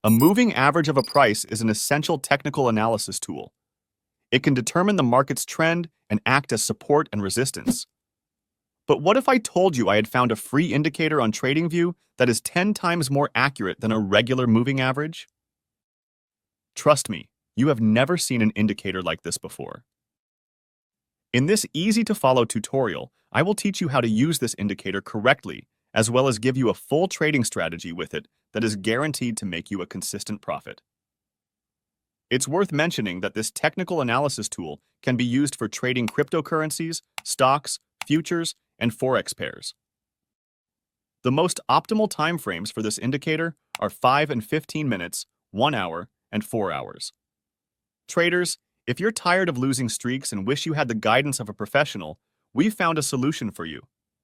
A moving average of a price is an essential technical analysis tool. It can determine the market's trend and act as support and resistance. But what if I told you I had found a free indicator on TradingView that is 10 times more accurate than a regular moving average? Trust me, you have never seen an indicator like this before. In this easy-to-follow tutorial, I will teach you how to use this indicator correctly, as well as give you a full trading strategy with it that is guaranteed to make you a consistent profit. It's worth mentioning that this technical analysis tool can be used for trading cryptocurrencies, stocks, futures, and Forex pairs. The most optimal timeframes for this indicator are 5 and 15 minutes, 1 hour, and 4 hours. Traders, if you're tired of losing streaks and wish you had the guidance of a professional, we've found a solution for you: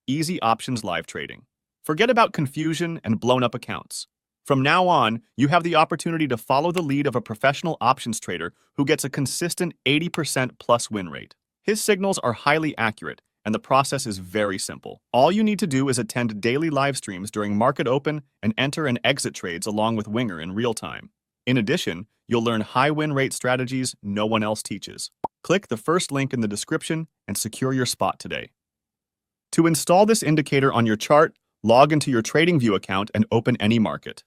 Easy Options Live Trading. Forget about confusion and blown-up accounts. From now on, you have the opportunity to follow the lead of a professional options trader who gets a consistent 80% plus win rate. His signals are highly accurate, and the process is very simple. All you need to do is attend daily live streams during market open and enter and exit trades along with Winger in real time. In addition, you'll learn high win rate strategies no one else teaches. Click the first link in the description and secure your spot today. To install this indicator on your chart, log into your TradingView account and open any market.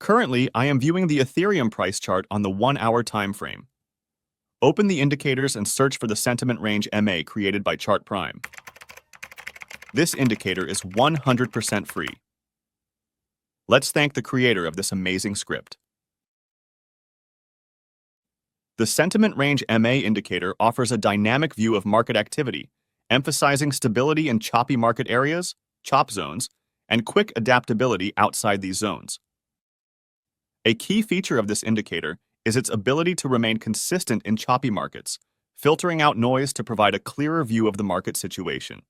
Currently, I am viewing the Ethereum price chart on the 1-hour time frame. Open the indicators and search for the sentiment range MA created by Chart Prime. This indicator is 100% free. Let's thank the creator of this amazing script. The Sentiment Range MA indicator offers a dynamic view of market activity, emphasizing stability in choppy market areas, chop zones, and quick adaptability outside these zones. A key feature of this indicator is its ability to remain consistent in choppy markets, filtering out noise to provide a clearer view of the market situation.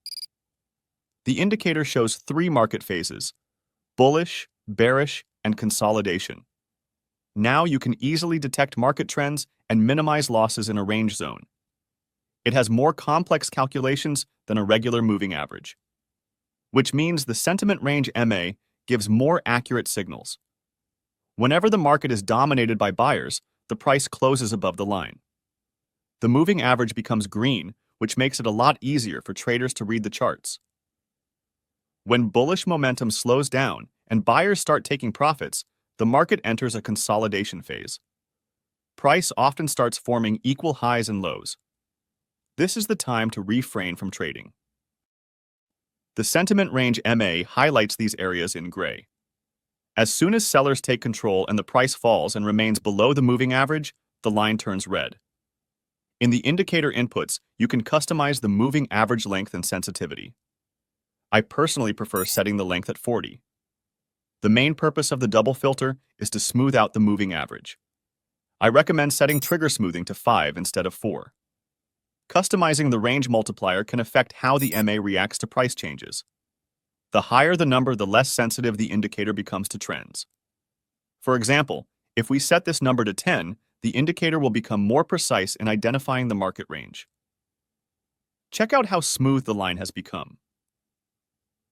The indicator shows 3 market phases: bullish, bearish, and consolidation. Now you can easily detect market trends and minimize losses in a range zone. It has more complex calculations than a regular moving average, which means the Sentiment Range MA gives more accurate signals. Whenever the market is dominated by buyers, the price closes above the line. The moving average becomes green, which makes it a lot easier for traders to read the charts. When bullish momentum slows down and buyers start taking profits, the market enters a consolidation phase. Price often starts forming equal highs and lows. This is the time to refrain from trading. The Sentiment Range MA highlights these areas in gray. As soon as sellers take control and the price falls and remains below the moving average, the line turns red. In the indicator inputs, you can customize the moving average length and sensitivity. I personally prefer setting the length at 40. The main purpose of the double filter is to smooth out the moving average. I recommend setting trigger smoothing to 5 instead of 4. Customizing the range multiplier can affect how the MA reacts to price changes. The higher the number, the less sensitive the indicator becomes to trends. For example, if we set this number to 10, the indicator will become more precise in identifying the market range. Check out how smooth the line has become.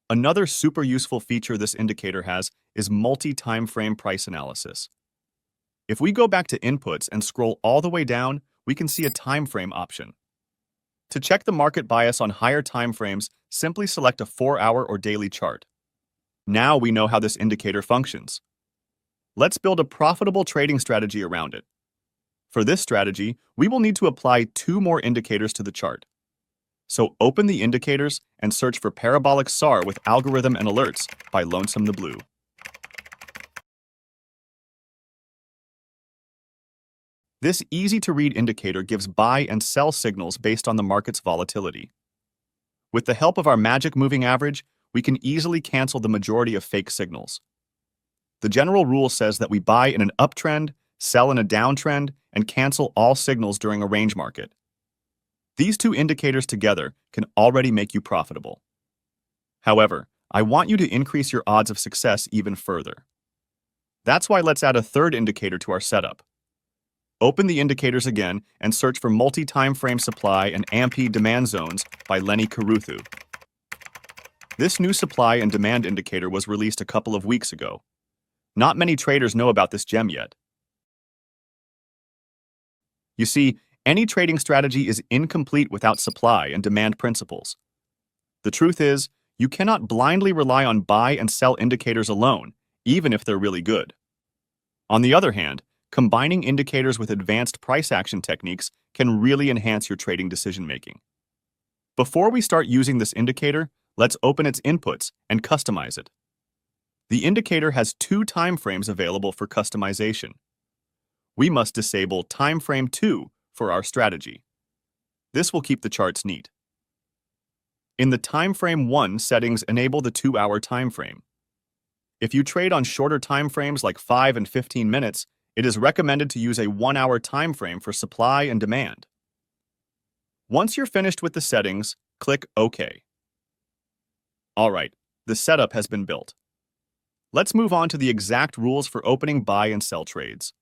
Another super useful feature this indicator has is multi-time frame price analysis. If we go back to inputs and scroll all the way down, we can see a time frame option. To check the market bias on higher time frames, simply select a 4-hour or daily chart. Now we know how this indicator functions. Let's build a profitable trading strategy around it. For this strategy, we will need to apply 2 more indicators to the chart. So open the indicators and search for Parabolic SAR with Algorithm and Alerts by Lonesome the Blue. This easy-to-read indicator gives buy and sell signals based on the market's volatility. With the help of our magic moving average, we can easily cancel the majority of fake signals. The general rule says that we buy in an uptrend, sell in a downtrend, and cancel all signals during a range market. These 2 indicators together can already make you profitable. However, I want you to increase your odds of success even further. That's why let's add a 3rd indicator to our setup. Open the indicators again and search for multi-time frame supply and AMP demand zones by Lenny Caruthu. This new supply and demand indicator was released a couple of weeks ago. Not many traders know about this gem yet. You see, any trading strategy is incomplete without supply and demand principles. The truth is, you cannot blindly rely on buy and sell indicators alone, even if they're really good. On the other hand, combining indicators with advanced price action techniques can really enhance your trading decision-making. Before we start using this indicator, let's open its inputs and customize it. The indicator has 2 time frames available for customization. We must disable time frame 2 for our strategy. This will keep the charts neat. In the time frame 1 settings, enable the 2-hour time frame. If you trade on shorter time frames like 5 and 15 minutes, it is recommended to use a 1-hour time frame for supply and demand. Once you're finished with the settings, click OK. Alright, the setup has been built. Let's move on to the exact rules for opening buy and sell trades.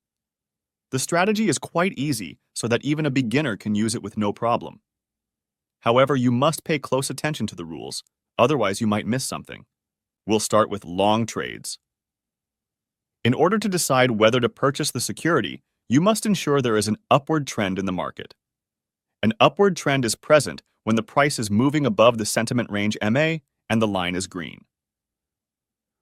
The strategy is quite easy so that even a beginner can use it with no problem. However, you must pay close attention to the rules, otherwise you might miss something. We'll start with long trades. In order to decide whether to purchase the security, you must ensure there is an upward trend in the market. An upward trend is present when the price is moving above the sentiment range MA and the line is green.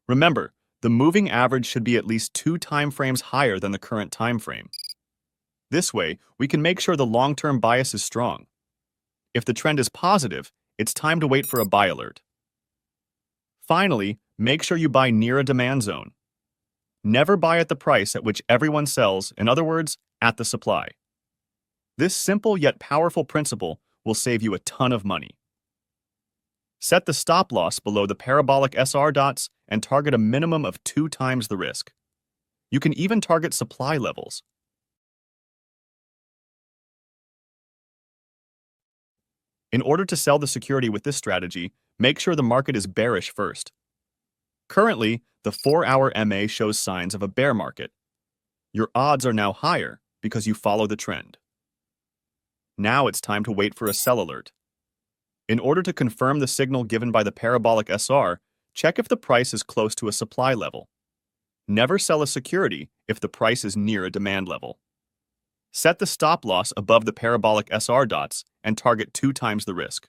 Remember, the moving average should be at least 2 time frames higher than the current time frame. This way, we can make sure the long-term bias is strong. If the trend is positive, it's time to wait for a buy alert. Finally, make sure you buy near a demand zone. Never buy at the price at which everyone sells, in other words, at the supply. This simple yet powerful principle will save you a ton of money. Set the stop loss below the parabolic SR dots and target a minimum of 2 times the risk. You can even target supply levels. In order to sell the security with this strategy, make sure the market is bearish first. Currently, the 4-hour MA shows signs of a bear market. Your odds are now higher because you follow the trend. Now it's time to wait for a sell alert. In order to confirm the signal given by the parabolic SR, check if the price is close to a supply level. Never sell a security if the price is near a demand level. Set the stop loss above the parabolic SR dots and target 2 times the risk.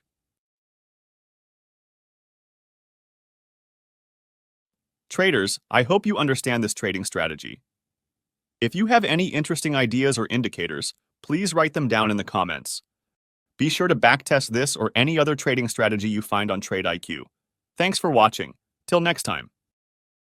Traders, I hope you understand this trading strategy. If you have any interesting ideas or indicators, please write them down in the comments. Be sure to backtest this or any other trading strategy you find on TradeIQ. Thanks for watching. Till next time.